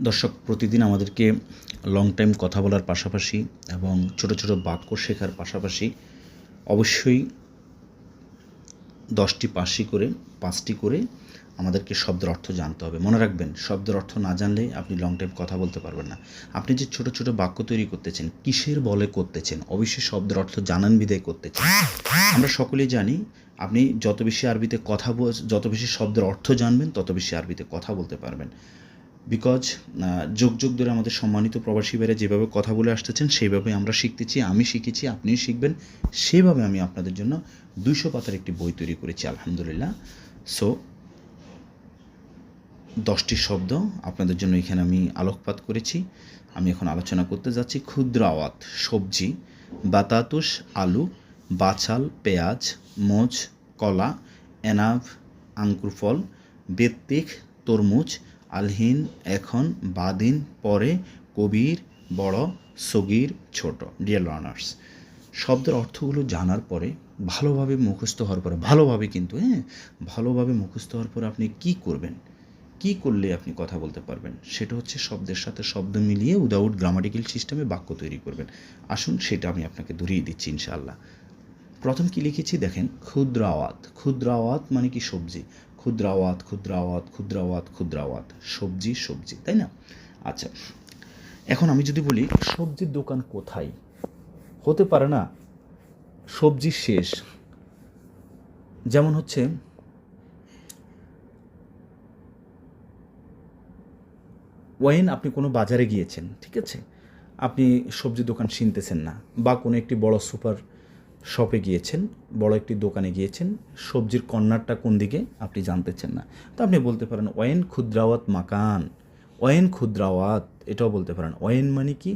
দর্শক প্রতিদিন আমাদেরকে লং টাইম কথা বলার পাশাপাশি এবং ছোট ছোট বাক্য শেখার পাশাপাশি অবশ্যই 10টি 5টি করে আমাদেরকে শব্দের অর্থ জানতে হবে। মনে রাখবেন, শব্দের অর্থ না জানলে আপনি লং টাইম কথা বলতে পারবেন না। আপনি যে ছোট ছোট বাক্য তৈরি করতেছেন, কিসের বলে করতেছেন? অবশ্যই শব্দের অর্থ জানান বিধায় করতেছেন। আমরা সকলেই জানি, আপনি যত বেশি আরবিতে যত বেশি শব্দের অর্থ জানবেন, তত বেশি আরবিতে কথা বলতে পারবেন। বিকজ যুগ যুগ ধরে আমাদের সম্মানিত প্রবাসী ভাইরা যেভাবে কথা বলে আসতেছেন, সেইভাবে আমরা শিখতেছি, আমি শিখেছি, আপনিও শিখবেন। সেভাবে আমি আপনাদের জন্য 200 পাতার একটি বই তৈরি করেছি, আলহামদুলিল্লাহ। সো 10টি শব্দ আপনাদের জন্য এখানে আমি আলোকপাত করেছি। আমি এখন আলোচনা করতে যাচ্ছি। ক্ষুদ্রাওয়াত সবজি, বাতাতুস আলু, বাছাল পেঁয়াজ, মোজ কলা, এনাব আঙ্কুর ফল, বেত্তিক তরমুজ, আলহিন এখন, বাদিন পরে, কবির বড়, সগির ছোট। ডিয়ার লার্নার্স, শব্দের অর্থগুলো জানার পরে ভালোভাবে মুখস্থ হওয়ার পরে, ভালোভাবে কিন্তু ভালোভাবে মুখস্থ হওয়ার পরে আপনি কী করবেন, কী করলে আপনি কথা বলতে পারবেন, সেটা হচ্ছে শব্দের সাথে শব্দ মিলিয়ে উইদাউট গ্রামাটিক্যাল সিস্টেমে বাক্য তৈরি করবেন। আসুন সেটা আমি আপনাকে ধরিয়ে দিচ্ছি ইনশাআল্লাহ। প্রথম কি লিখেছি দেখেন, ক্ষুদ্রাওয়াত। ক্ষুদ্রাওয়াত মানে কি? সবজি। ক্ষুদ্রাওয়াত ক্ষুদ্রাওয়াত ক্ষুদ্রাওয়াত ক্ষুদ্রাওয়াত, সবজি সবজি, তাই না? আচ্ছা, এখন আমি যদি বলি সবজির দোকান কোথায়, হতে পারে না সবজি শেষ। যেমন হচ্ছে ওয়েন আপনি কোনো বাজারে গিয়েছেন, ঠিক আছে, আপনি সবজি দোকান চিনতেছেন না, বা কোনো একটি বড় সুপার শপে গিয়েছেন, বড় একটি দোকানে গিয়েছেন, সবজির কর্নারটা কোন দিকে আপনি জানতেছেন না, তো আপনি বলতে পারেন ওয়েন ক্ষুদ্রাওয়াত মাকান, ওয়েন ক্ষুদ্রাওয়াত, এটাও বলতে পারেন। ওয়েন মানে কি?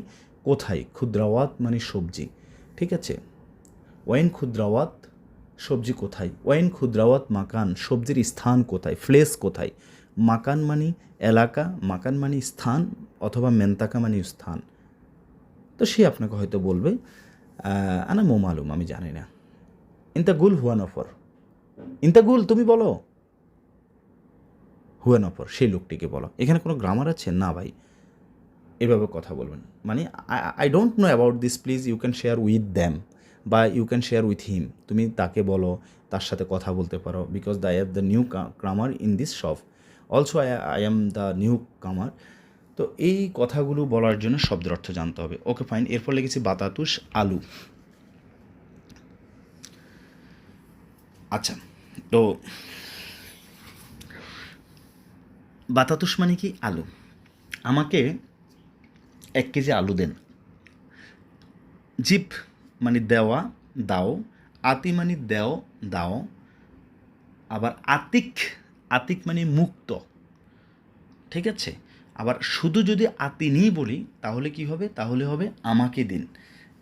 কোথায়, ক্ষুদ্রাওয়াত মানে সবজি, ঠিক আছে। ওয়েন ক্ষুদ্রাওয়াত সবজি কোথায়, ওয়েন ক্ষুদ্রাওয়াত মাকান সবজির স্থান কোথায়, প্লেস কোথায়। মাকান মানে এলাকা, মাকান মানে স্থান, অথবা মেন্তাকা মানে স্থান। তো সে আপনাকে হয়তো বলবে আনা মো মালুম, আমি জানি না। ইন্তাগুল হুয়া নফর, ইন্তাগুল তুমি বলো, হুয়া নফর সেই লোকটিকে বলো। এখানে কোনো গ্রামার আছে না ভাই, এভাবে কথা বলবেন। মানে I don't know about this, please you can share with them, বা you can share with him. তুমি তাকে বলো, তার সাথে কথা বলতে পারো। Because I have the newcomer in this shop, also I am the newcomer. তো এই কথাগুলো বলার জন্য শব্দের অর্থ জানতে হবে। Okay fine. এরপর লিখেছি বাতাতুস আলু। আচ্ছা, তো বাতাতুস মানে কি? আলু। আমাকে 1 কেজি আলু দেন। জিপ মানে দেওয়া, দাও। আতি মানে দেও, দাও। আবার আতিক, আতিক মানে মুক্ত, ঠিক আছে। আবার শুধু যদি আতিনি বলি তাহলে কি হবে? তাহলে হবে আমাকে দিন।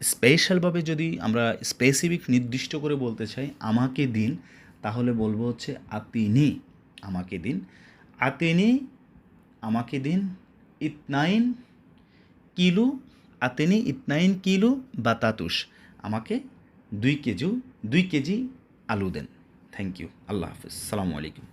স্পেশালভাবে যদি আমরা স্পেসিফিক নির্দিষ্ট করে বলতে চাই আমাকে দিন, তাহলে বলবো হচ্ছে আতিনি, আমাকে দিন। আতিনি আমাকে দিন, ইতনাইন কিলো, আতিনি ইতনাইন কিলো বাতাতুস, আমাকে 2 কেজি আলু দেন। থ্যাংক ইউ, আল্লাহ হাফিজ, সালামু আলাইকুম।